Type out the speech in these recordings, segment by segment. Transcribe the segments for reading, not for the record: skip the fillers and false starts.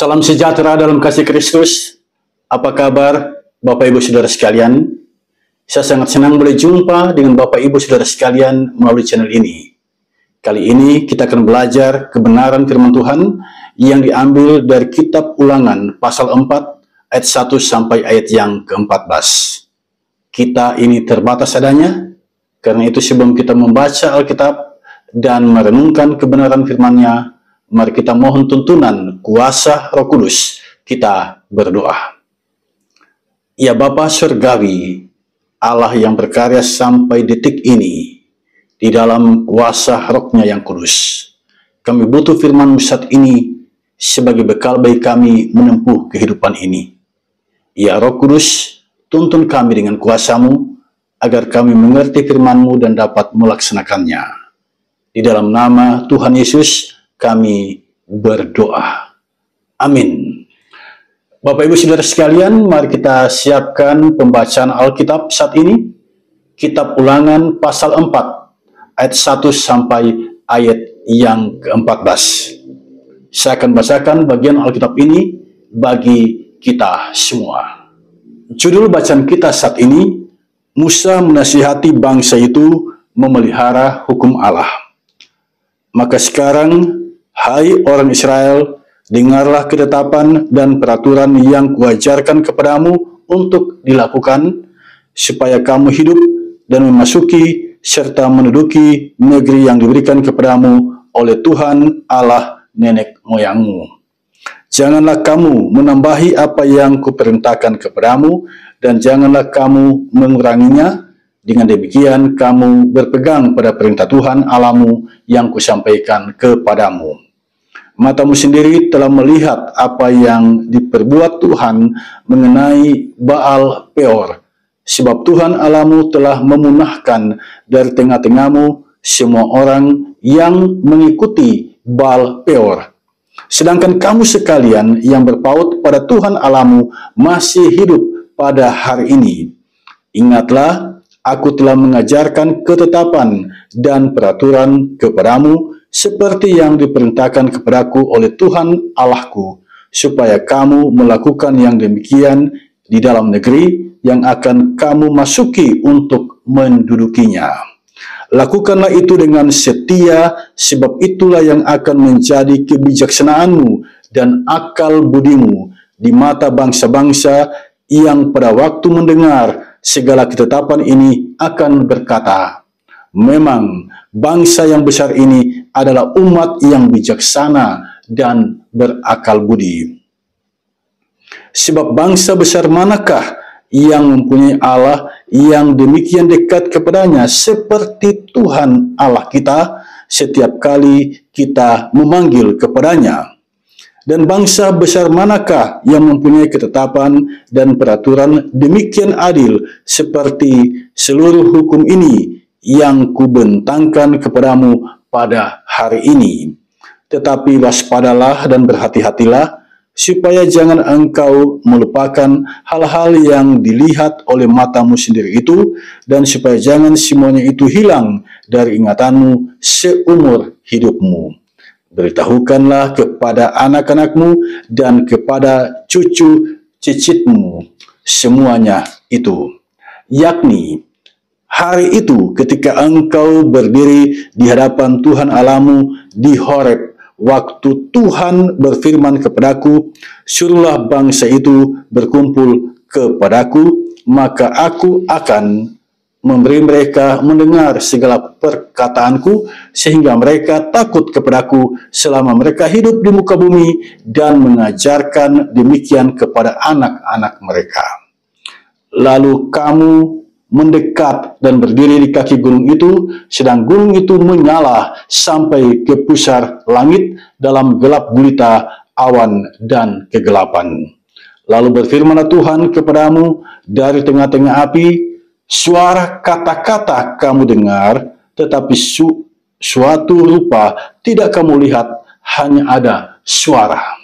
Salam sejahtera dalam kasih Kristus. Apa kabar Bapak Ibu Saudara sekalian? Saya sangat senang boleh jumpa dengan Bapak Ibu Saudara sekalian melalui channel ini. Kali ini kita akan belajar kebenaran firman Tuhan yang diambil dari kitab Ulangan pasal 4 ayat 1 sampai ayat yang ke-14. Kita ini terbatas adanya, karena itu sebelum kita membaca Alkitab dan merenungkan kebenaran firman-Nya, mari kita mohon tuntunan kuasa Roh Kudus. Kita berdoa. Ya Bapa Surgawi, Allah yang berkarya sampai detik ini, di dalam kuasa Roh-Nya yang kudus, kami butuh firman-Mu saat ini sebagai bekal bagi kami menempuh kehidupan ini. Ya Roh Kudus, tuntun kami dengan kuasa-Mu, agar kami mengerti firman-Mu dan dapat melaksanakannya. Di dalam nama Tuhan Yesus, kami berdoa. Amin. Bapak Ibu Saudara sekalian, mari kita siapkan pembacaan Alkitab saat ini. Kitab Ulangan pasal 4 ayat 1 sampai ayat yang ke-14. Saya akan bacakan bagian Alkitab ini bagi kita semua. Judul bacaan kita saat ini, Musa menasihati bangsa itu memelihara hukum Allah. Maka sekarang, hai orang Israel, dengarlah ketetapan dan peraturan yang kuajarkan kepadamu untuk dilakukan, supaya kamu hidup dan memasuki serta menduduki negeri yang diberikan kepadamu oleh Tuhan Allah nenek moyangmu. Janganlah kamu menambahi apa yang kuperintahkan kepadamu, dan janganlah kamu menguranginya. Dengan demikian kamu berpegang pada perintah Tuhan Allahmu yang kusampaikan kepadamu. Matamu sendiri telah melihat apa yang diperbuat Tuhan mengenai Baal Peor, sebab Tuhan Allahmu telah memunahkan dari tengah-tengahmu semua orang yang mengikuti Baal Peor. Sedangkan kamu sekalian yang berpaut pada Tuhan Allahmu masih hidup pada hari ini. Ingatlah, aku telah mengajarkan ketetapan dan peraturan kepadamu seperti yang diperintahkan kepadaku oleh Tuhan Allahku, supaya kamu melakukan yang demikian di dalam negeri yang akan kamu masuki untuk mendudukinya. Lakukanlah itu dengan setia, sebab itulah yang akan menjadi kebijaksanaanmu dan akal budimu di mata bangsa-bangsa yang pada waktu mendengar segala ketetapan ini akan berkata, memang bangsa yang besar ini adalah umat yang bijaksana dan berakal budi. Sebab bangsa besar manakah yang mempunyai Allah yang demikian dekat kepadanya seperti Tuhan Allah kita setiap kali kita memanggil kepadanya? Dan bangsa besar manakah yang mempunyai ketetapan dan peraturan demikian adil seperti seluruh hukum ini yang kubentangkan kepadamu pada hari ini? Tetapi waspadalah dan berhati-hatilah, supaya jangan engkau melupakan hal-hal yang dilihat oleh matamu sendiri itu, dan supaya jangan semuanya itu hilang dari ingatanmu seumur hidupmu. Beritahukanlah kepada anak-anakmu dan kepada cucu cicitmu semuanya itu, yakni hari itu ketika engkau berdiri di hadapan Tuhan Allahmu di Horeb, waktu Tuhan berfirman kepadaku, suruhlah bangsa itu berkumpul kepadaku, maka aku akan memberi mereka mendengar segala perkataanku, sehingga mereka takut kepadaku selama mereka hidup di muka bumi, dan mengajarkan demikian kepada anak-anak mereka. Lalu kamu mendekat dan berdiri di kaki gunung itu, sedang gunung itu menyala sampai ke pusar langit dalam gelap gulita awan dan kegelapan. Lalu berfirmanlah Tuhan kepadamu dari tengah-tengah api, suara kata-kata kamu dengar, tetapi suatu rupa tidak kamu lihat, hanya ada suara.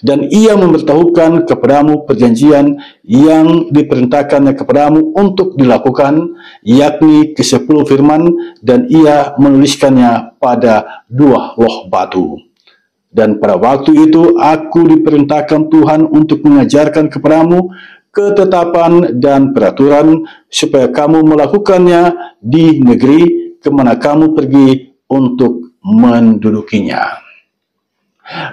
Dan ia memberitahukan kepadamu perjanjian yang diperintahkannya kepadamu untuk dilakukan, yakni ke-10 firman, dan ia menuliskannya pada 2 loh batu. Dan pada waktu itu aku diperintahkan Tuhan untuk mengajarkan kepadamu ketetapan dan peraturan supaya kamu melakukannya di negeri kemana kamu pergi untuk mendudukinya.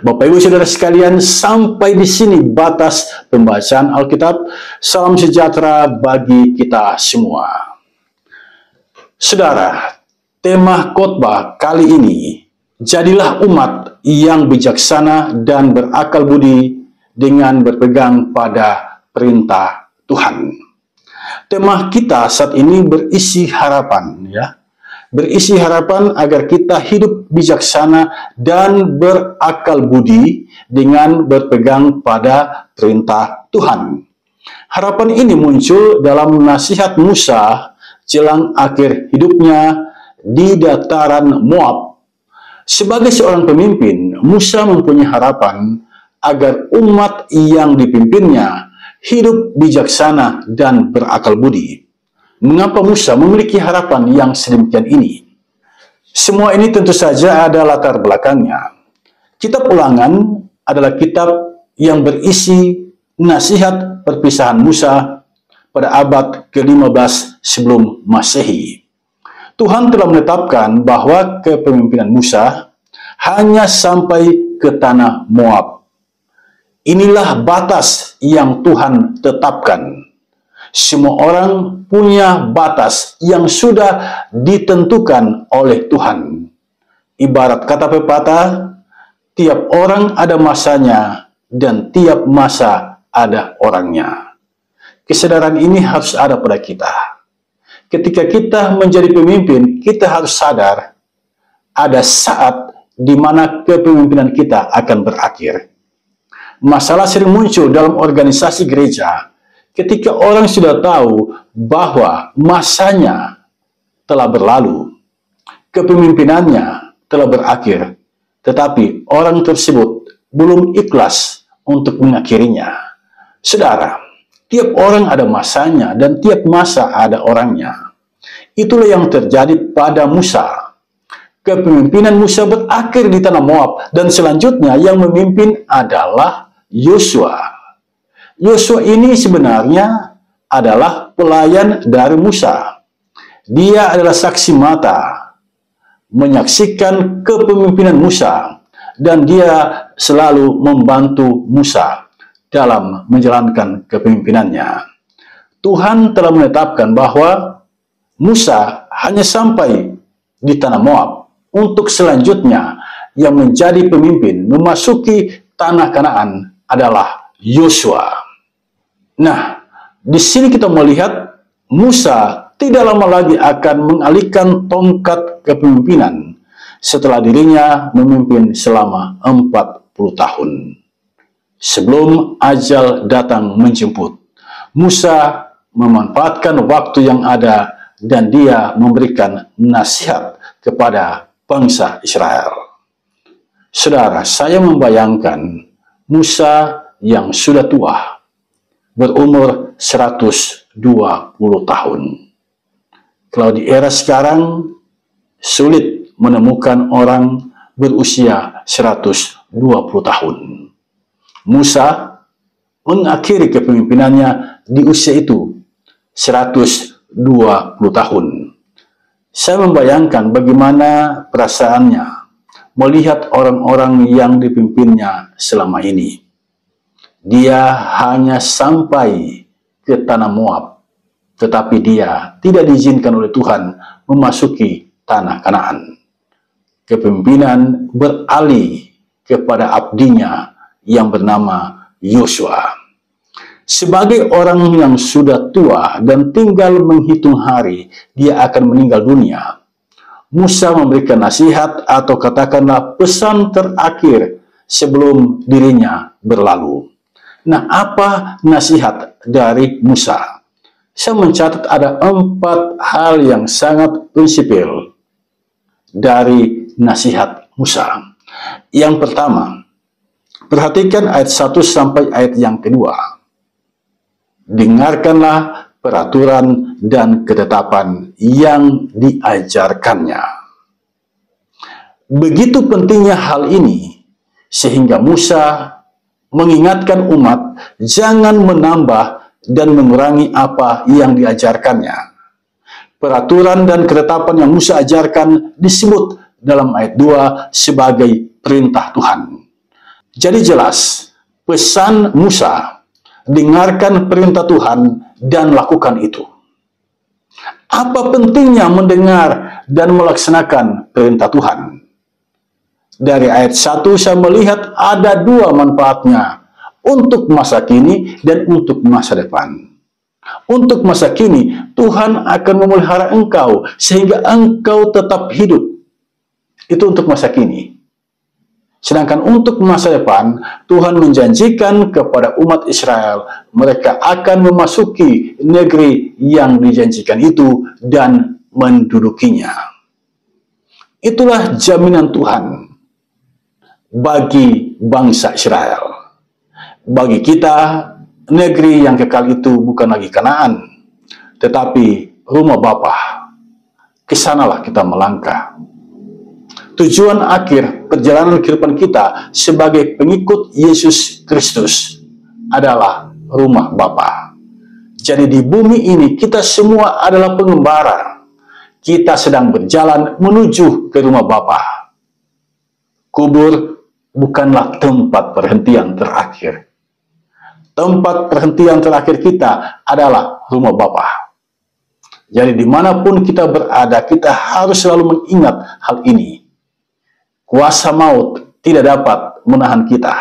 Bapak Ibu Saudara sekalian, sampai di sini batas pembacaan Alkitab. Salam sejahtera bagi kita semua. Saudara, tema khotbah kali ini, jadilah umat yang bijaksana dan berakal budi dengan berpegang pada perintah Tuhan. Tema kita saat ini berisi harapan, ya. Berisi harapan agar kita hidup bijaksana dan berakal budi dengan berpegang pada perintah Tuhan. Harapan ini muncul dalam nasihat Musa jelang akhir hidupnya di dataran Moab. Sebagai seorang pemimpin, Musa mempunyai harapan agar umat yang dipimpinnya hidup bijaksana dan berakal budi. Mengapa Musa memiliki harapan yang sedemikian ini? Semua ini tentu saja ada latar belakangnya. Kitab Ulangan adalah kitab yang berisi nasihat perpisahan Musa pada abad ke-15 sebelum Masehi. Tuhan telah menetapkan bahwa kepemimpinan Musa hanya sampai ke tanah Moab. Inilah batas yang Tuhan tetapkan. Semua orang punya batas yang sudah ditentukan oleh Tuhan. Ibarat kata pepatah, tiap orang ada masanya dan tiap masa ada orangnya. Kesadaran ini harus ada pada kita. Ketika kita menjadi pemimpin, kita harus sadar ada saat di mana kepemimpinan kita akan berakhir. Masalah sering muncul dalam organisasi gereja ketika orang sudah tahu bahwa masanya telah berlalu, kepemimpinannya telah berakhir, tetapi orang tersebut belum ikhlas untuk mengakhirinya. Saudara, tiap orang ada masanya dan tiap masa ada orangnya. Itulah yang terjadi pada Musa. Kepemimpinan Musa berakhir di tanah Moab dan selanjutnya yang memimpin adalah Yosua. Yosua ini sebenarnya adalah pelayan dari Musa. Dia adalah saksi mata menyaksikan kepemimpinan Musa dan dia selalu membantu Musa dalam menjalankan kepemimpinannya. Tuhan telah menetapkan bahwa Musa hanya sampai di tanah Moab. Untuk selanjutnya yang menjadi pemimpin memasuki tanah Kanaan adalah Yosua. Nah, di sini kita melihat Musa tidak lama lagi akan mengalihkan tongkat kepemimpinan setelah dirinya memimpin selama 40 tahun. Sebelum ajal datang menjemput, Musa memanfaatkan waktu yang ada dan dia memberikan nasihat kepada bangsa Israel. Saudara, saya membayangkan Musa yang sudah tua, berumur 120 tahun. Kalau di era sekarang, sulit menemukan orang berusia 120 tahun. Musa mengakhiri kepemimpinannya di usia itu, 120 tahun. Saya membayangkan bagaimana perasaannya melihat orang-orang yang dipimpinnya selama ini. Dia hanya sampai ke tanah Moab, tetapi dia tidak diizinkan oleh Tuhan memasuki tanah Kanaan. Kepemimpinan beralih kepada abdinya yang bernama Yosua. Sebagai orang yang sudah tua dan tinggal menghitung hari dia akan meninggal dunia, Musa memberikan nasihat atau katakanlah pesan terakhir sebelum dirinya berlalu. Nah, apa nasihat dari Musa? Saya mencatat ada 4 hal yang sangat prinsipil dari nasihat Musa. Yang pertama, perhatikan ayat 1 sampai ayat yang kedua. Dengarkanlah peraturan dan ketetapan yang diajarkannya. Begitu pentingnya hal ini, sehingga Musa mengingatkan umat jangan menambah dan mengurangi apa yang diajarkannya. Peraturan dan ketetapan yang Musa ajarkan disebut dalam ayat 2 sebagai perintah Tuhan. Jadi jelas, pesan Musa, dengarkan perintah Tuhan dan lakukan itu. Apa pentingnya mendengar dan melaksanakan perintah Tuhan? Dari ayat 1 saya melihat ada dua manfaatnya untuk masa kini dan untuk masa depan. Untuk masa kini, Tuhan akan memelihara engkau sehingga engkau tetap hidup. Itu untuk masa kini. Sedangkan untuk masa depan, Tuhan menjanjikan kepada umat Israel, mereka akan memasuki negeri yang dijanjikan itu dan mendudukinya. Itulah jaminan Tuhan bagi bangsa Israel. Bagi kita, negeri yang kekal itu bukan lagi Kanaan, tetapi rumah Bapa. Kesanalah kita melangkah. Tujuan akhir perjalanan kehidupan kita sebagai pengikut Yesus Kristus adalah rumah Bapa. Jadi di bumi ini kita semua adalah pengembara. Kita sedang berjalan menuju ke rumah Bapa. Kubur bukanlah tempat perhentian terakhir. Tempat perhentian terakhir kita adalah rumah Bapa. Jadi dimanapun kita berada, kita harus selalu mengingat hal ini. Kuasa maut tidak dapat menahan kita.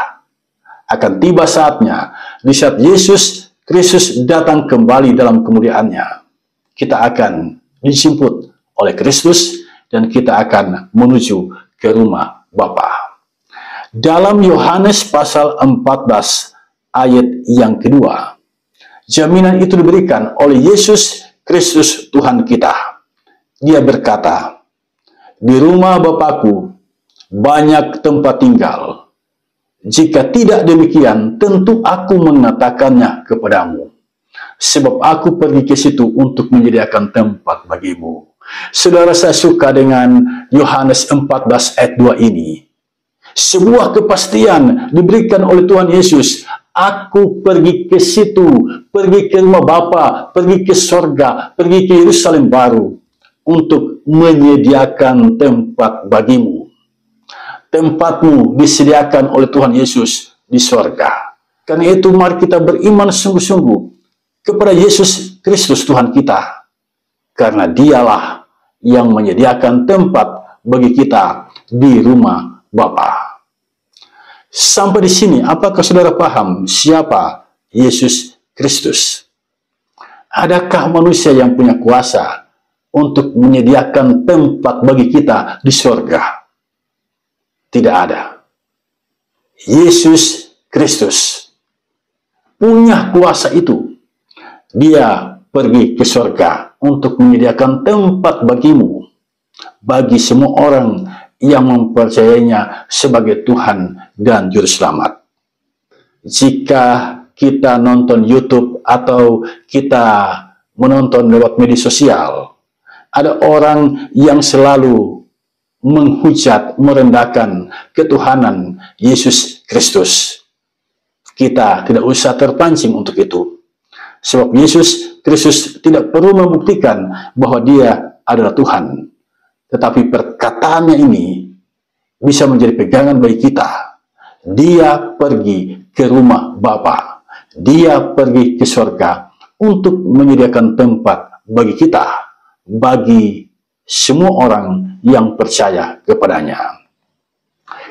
Akan tiba saatnya, di saat Yesus Kristus datang kembali dalam kemuliaannya, kita akan dijemput oleh Kristus dan kita akan menuju ke rumah Bapa. Dalam Yohanes pasal 14 ayat yang kedua, jaminan itu diberikan oleh Yesus Kristus Tuhan kita. Dia berkata, di rumah Bapakku banyak tempat tinggal. Jika tidak demikian, tentu aku mengatakannya kepadamu. Sebab aku pergi ke situ untuk menyediakan tempat bagimu. Saudara, saya suka dengan Yohanes 14 ayat 2 ini. Sebuah kepastian diberikan oleh Tuhan Yesus. Aku pergi ke situ, pergi ke rumah Bapa, pergi ke sorga, pergi ke Yerusalem baru untuk menyediakan tempat bagimu. Tempatmu disediakan oleh Tuhan Yesus di sorga. Karena itu mari kita beriman sungguh-sungguh kepada Yesus Kristus Tuhan kita. Karena dialah yang menyediakan tempat bagi kita di rumah Bapa. Sampai di sini, apakah saudara paham siapa Yesus Kristus? Adakah manusia yang punya kuasa untuk menyediakan tempat bagi kita di sorga? Tidak ada. Yesus Kristus punya kuasa itu. Dia pergi ke sorga untuk menyediakan tempat bagimu, bagi semua orang yang mempercayainya sebagai Tuhan dan Juru Selamat. Jika kita nonton YouTube atau kita menonton lewat media sosial, ada orang yang selalu menghujat, merendahkan ketuhanan Yesus Kristus. Kita tidak usah terpancing untuk itu. Sebab Yesus Kristus tidak perlu membuktikan bahwa dia adalah Tuhan. Tetapi perkataannya ini bisa menjadi pegangan bagi kita. Dia pergi ke rumah Bapa. Dia pergi ke surga untuk menyediakan tempat bagi kita, bagi semua orang yang percaya kepadanya.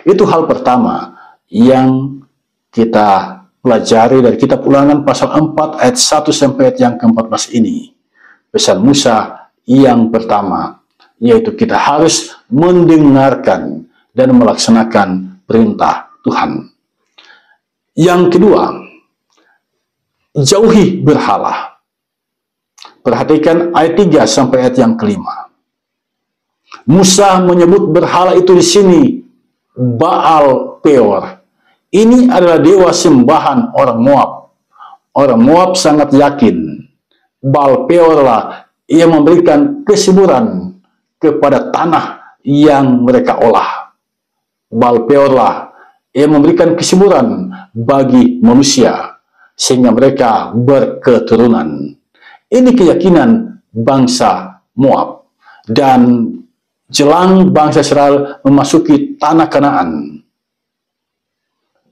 Itu hal pertama yang kita pelajari dari kitab Ulangan pasal 4 ayat 1 sampai ayat yang ke-14 ini. Pesan Musa yang pertama, yaitu kita harus mendengarkan dan melaksanakan perintah Tuhan. Yang kedua, jauhi berhala. Perhatikan ayat 3 sampai ayat yang kelima. Musa menyebut berhala itu di sini Baal Peor. Ini adalah dewa sembahan orang Moab. Orang Moab sangat yakin Baal Peor lah yang memberikan kesuburan kepada tanah yang mereka olah. Baal Peor lah Ia memberikan kesuburan bagi manusia sehingga mereka berketurunan. Ini keyakinan bangsa Moab. Dan jelang bangsa Israel memasuki tanah Kanaan,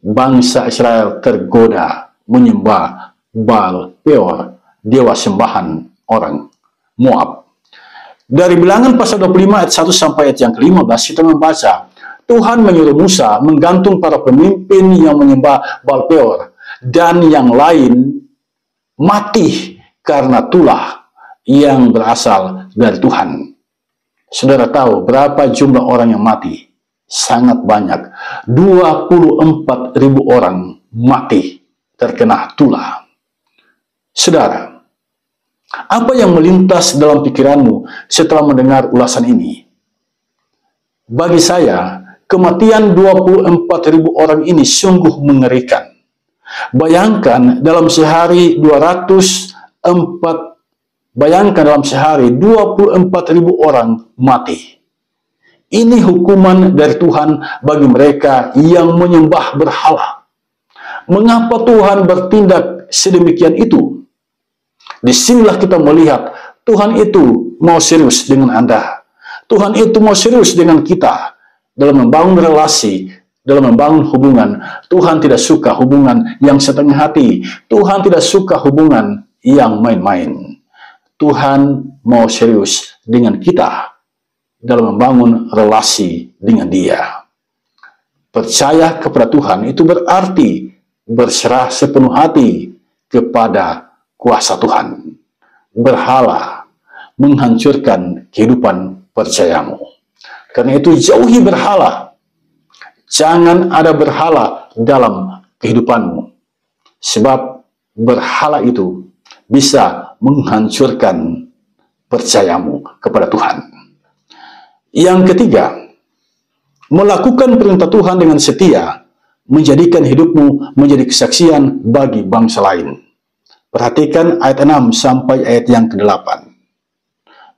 bangsa Israel tergoda menyembah Baal Peor, dewa sembahan orang Moab. Dari Bilangan pasal 25 ayat 1 sampai ayat yang ke-15 kita membaca, Tuhan menyuruh Musa menggantung para pemimpin yang menyembah Baal Peor dan yang lain mati karena tulah yang berasal dari Tuhan. Saudara tahu berapa jumlah orang yang mati? Sangat banyak. 24.000 orang mati terkena tulah. Saudara, apa yang melintas dalam pikiranmu setelah mendengar ulasan ini? Bagi saya, kematian 24.000 orang ini sungguh mengerikan. Bayangkan dalam sehari 24.000 orang mati. Ini hukuman dari Tuhan bagi mereka yang menyembah berhala. Mengapa Tuhan bertindak sedemikian itu? Disinilah kita melihat Tuhan itu mau serius dengan Anda. Tuhan itu mau serius dengan kita dalam membangun relasi, dalam membangun hubungan. Tuhan tidak suka hubungan yang setengah hati. Tuhan tidak suka hubungan yang main-main. Tuhan mau serius dengan kita dalam membangun relasi dengan Dia. Percaya kepada Tuhan itu berarti berserah sepenuh hati kepada kuasa Tuhan. Berhala menghancurkan kehidupan percayamu. Karena itu jauhi berhala. Jangan ada berhala dalam kehidupanmu. Sebab berhala itu bisa menghancurkan percayamu kepada Tuhan. Yang ketiga, melakukan perintah Tuhan dengan setia menjadikan hidupmu menjadi kesaksian bagi bangsa lain. Perhatikan ayat 6 sampai ayat yang ke-8.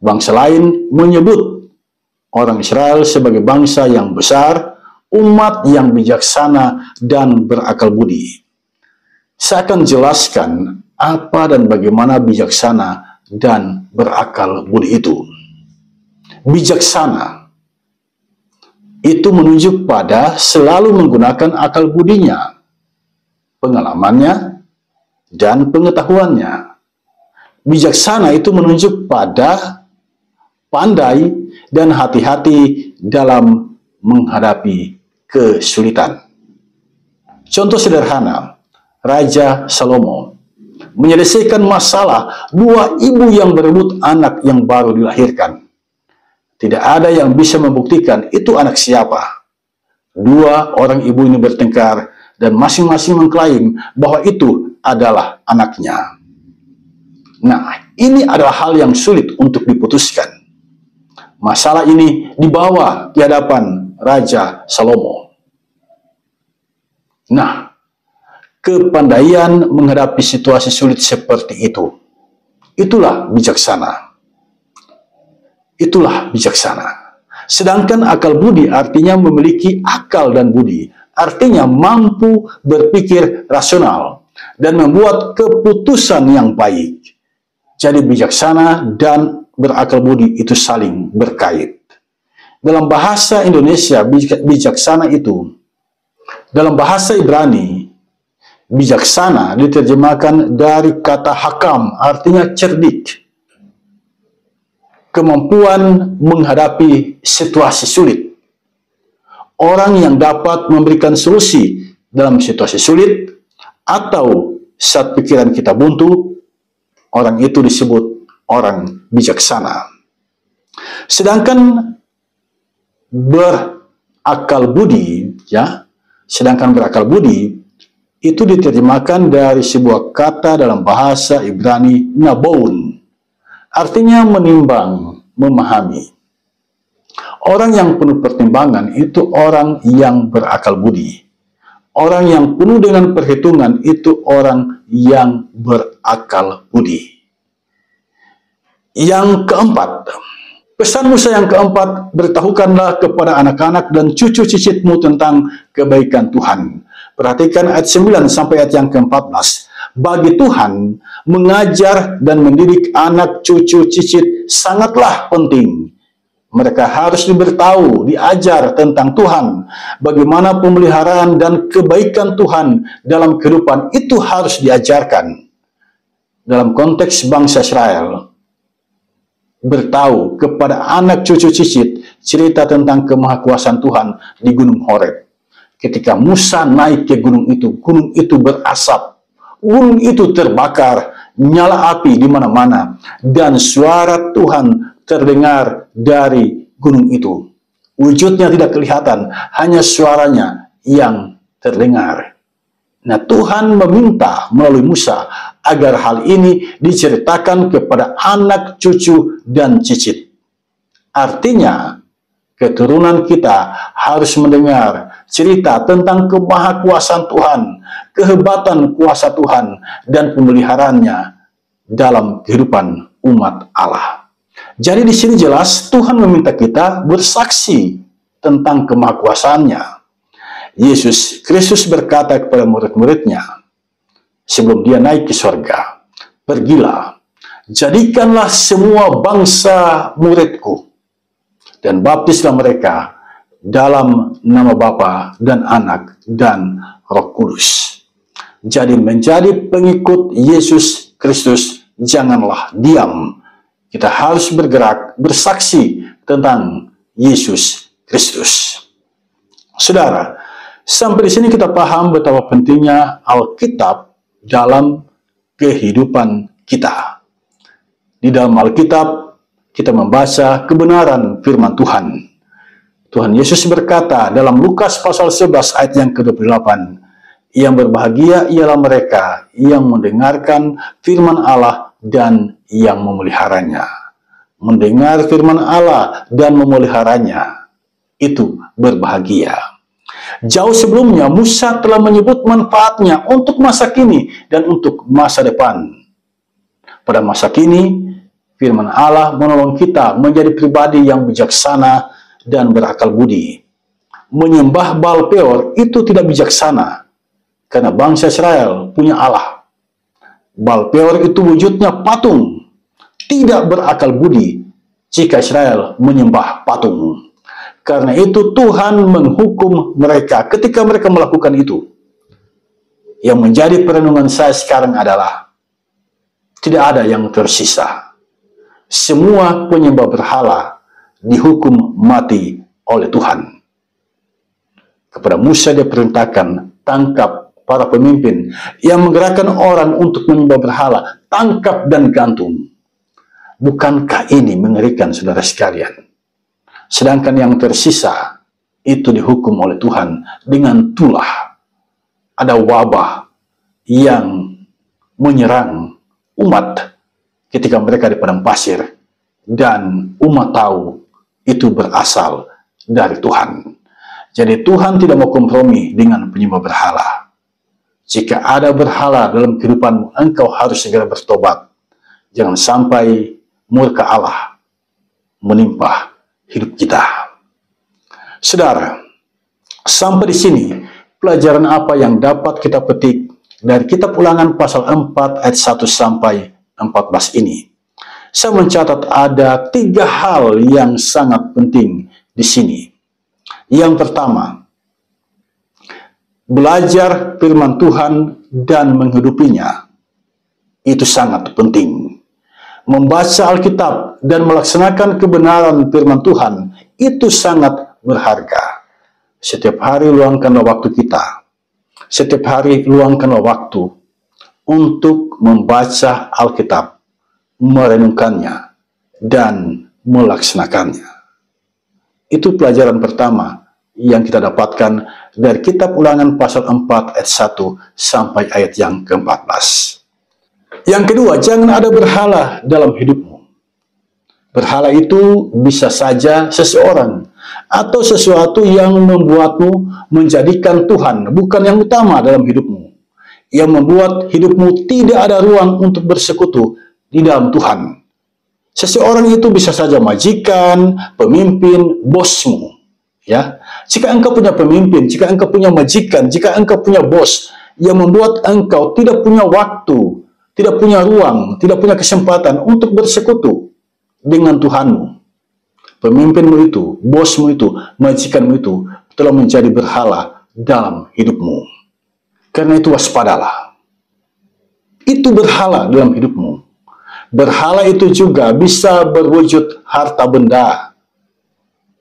Bangsa lain menyebut orang Israel sebagai bangsa yang besar, umat yang bijaksana dan berakal budi. Saya akan jelaskan apa dan bagaimana bijaksana dan berakal budi itu. Bijaksana itu menunjuk pada selalu menggunakan akal budinya, pengalamannya, dan pengetahuannya. Bijaksana itu menunjuk pada pandai dan hati-hati dalam menghadapi kesulitan. Contoh sederhana, Raja Salomo menyelesaikan masalah dua ibu yang berebut anak yang baru dilahirkan. Tidak ada yang bisa membuktikan itu anak siapa. Dua orang ibu ini bertengkar dan masing-masing mengklaim bahwa itu adalah anaknya. Nah, ini adalah hal yang sulit untuk diputuskan. Masalah ini dibawa di hadapan Raja Salomo. Nah, kepandaian menghadapi situasi sulit seperti itu, itulah bijaksana. Itulah bijaksana. Sedangkan akal budi artinya memiliki akal dan budi. Artinya mampu berpikir rasional dan membuat keputusan yang baik. Jadi bijaksana dan berakal budi itu saling berkait. Dalam bahasa Indonesia, bijaksana itu, dalam bahasa Ibrani, bijaksana diterjemahkan dari kata hakam, artinya cerdik. Kemampuan menghadapi situasi sulit. Orang yang dapat memberikan solusi dalam situasi sulit atau saat pikiran kita buntu, orang itu disebut orang bijaksana. Sedangkan berakal budi, sedangkan berakal budi itu diterjemahkan dari sebuah kata dalam bahasa Ibrani naboun. Artinya menimbang, memahami. Orang yang penuh pertimbangan itu orang yang berakal budi. Orang yang penuh dengan perhitungan itu orang yang berakal budi. Yang keempat, Pesan Musa yang keempat, beritahukanlah kepada anak-anak dan cucu cicitmu tentang kebaikan Tuhan. Perhatikan ayat 9 sampai ayat yang ke-14. Bagi Tuhan, mengajar dan mendidik anak cucu cicit sangatlah penting. Mereka harus diberitahu, diajar tentang Tuhan. Bagaimana pemeliharaan dan kebaikan Tuhan dalam kehidupan itu harus diajarkan. Dalam konteks bangsa Israel, beritahu kepada anak cucu cicit cerita tentang kemahakuasaan Tuhan di Gunung Horeb. Ketika Musa naik ke gunung itu berasap, gunung itu terbakar, nyala api di mana-mana, dan suara Tuhan terdengar dari gunung itu. Wujudnya tidak kelihatan, hanya suaranya yang terdengar. Nah, Tuhan meminta melalui Musa agar hal ini diceritakan kepada anak, cucu, dan cicit. Artinya, keturunan kita harus mendengar cerita tentang kemahakuasaan Tuhan, kehebatan kuasa Tuhan, dan pemeliharaannya dalam kehidupan umat Allah. Jadi di sini jelas Tuhan meminta kita bersaksi tentang kemahakuasaannya. Yesus Kristus berkata kepada murid-muridnya sebelum dia naik ke surga, "Pergilah, jadikanlah semua bangsa muridku, dan baptislah mereka dalam nama Bapa dan Anak dan Roh Kudus." Jadi menjadi pengikut Yesus Kristus janganlah diam. Kita harus bergerak, bersaksi tentang Yesus Kristus. Saudara, sampai di sini kita paham betapa pentingnya Alkitab dalam kehidupan kita. Di dalam Alkitab, kita membaca kebenaran firman Tuhan. Tuhan Yesus berkata dalam Lukas pasal 11 ayat yang ke-28, "Yang berbahagia ialah mereka yang mendengarkan firman Allah dan yang memeliharanya." Mendengar firman Allah dan memeliharanya, itu berbahagia. Jauh sebelumnya, Musa telah menyebut manfaatnya untuk masa kini dan untuk masa depan. Pada masa kini, firman Allah menolong kita menjadi pribadi yang bijaksana dan berakal budi. Menyembah Baal Peor itu tidak bijaksana, karena bangsa Israel punya Allah. Baal Peor itu wujudnya patung, tidak berakal budi jika Israel menyembah patung. Karena itu Tuhan menghukum mereka ketika mereka melakukan itu. Yang menjadi perenungan saya sekarang adalah tidak ada yang tersisa. Semua penyembah berhala dihukum mati oleh Tuhan. Kepada Musa dia perintahkan, tangkap para pemimpin yang menggerakkan orang untuk menyembah berhala, tangkap dan gantung. Bukankah ini mengerikan, saudara sekalian? Sedangkan yang tersisa itu dihukum oleh Tuhan dengan tulah. Ada wabah yang menyerang umat ketika mereka di padang pasir, dan umat tahu itu berasal dari Tuhan. Jadi Tuhan tidak mau kompromi dengan penyembah berhala. Jika ada berhala dalam kehidupanmu, engkau harus segera bertobat. Jangan sampai murka Allah menimpa hidup kita. Saudara, sampai di sini pelajaran apa yang dapat kita petik dari kitab Ulangan pasal 4 ayat 1 sampai 14 ini? Saya mencatat ada 3 hal yang sangat penting di sini. Yang pertama, belajar firman Tuhan dan menghidupinya. Itu sangat penting. Membaca Alkitab dan melaksanakan kebenaran firman Tuhan itu sangat berharga. Setiap hari luangkanlah waktu kita. Setiap hari luangkanlah waktu untuk membaca Alkitab, merenungkannya, dan melaksanakannya. Itu pelajaran pertama yang kita dapatkan dari kitab Ulangan pasal 4 ayat 1 sampai ayat yang ke-14. Yang kedua, jangan ada berhala dalam hidupmu. Berhala itu bisa saja seseorang atau sesuatu yang membuatmu menjadikan Tuhan bukan yang utama dalam hidupmu, yang membuat hidupmu tidak ada ruang untuk bersekutu di dalam Tuhan. Seseorang itu bisa saja majikan, pemimpin, bosmu. Ya, jika engkau punya pemimpin, jika engkau punya majikan, jika engkau punya bos yang membuat engkau tidak punya waktu, tidak punya ruang, tidak punya kesempatan untuk bersekutu dengan Tuhanmu, pemimpinmu itu, bosmu itu, majikanmu itu telah menjadi berhala dalam hidupmu. Karena itu waspadalah. Itu berhala dalam hidupmu. Berhala itu juga bisa berwujud harta benda.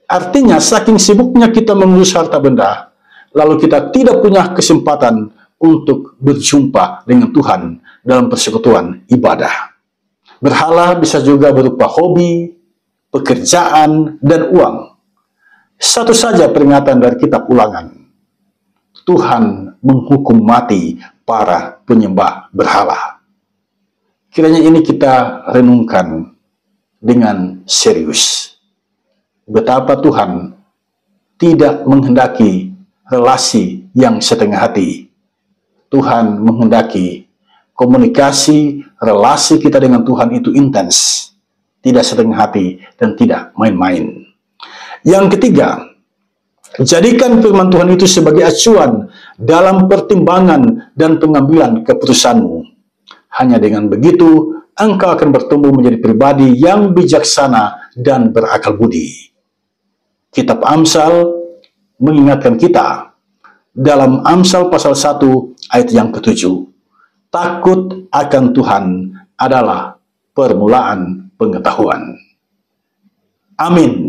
Artinya, saking sibuknya kita mengurus harta benda, lalu kita tidak punya kesempatan untuk berjumpa dengan Tuhan dalam persekutuan ibadah. Berhala bisa juga berupa hobi, pekerjaan, dan uang. Satu saja peringatan dari kitab Ulangan. Tuhan menghukum mati para penyembah berhala. Kiranya ini kita renungkan dengan serius. Betapa Tuhan tidak menghendaki relasi yang setengah hati. Tuhan menghendaki komunikasi, relasi kita dengan Tuhan itu intens, tidak setengah hati, dan tidak main-main. Yang ketiga, jadikan firman Tuhan itu sebagai acuan dalam pertimbangan dan pengambilan keputusanmu. Hanya dengan begitu, engkau akan bertumbuh menjadi pribadi yang bijaksana dan berakal budi. Kitab Amsal mengingatkan kita dalam Amsal pasal 1 ayat yang ke-7. Takut akan Tuhan adalah permulaan pengetahuan. Amin.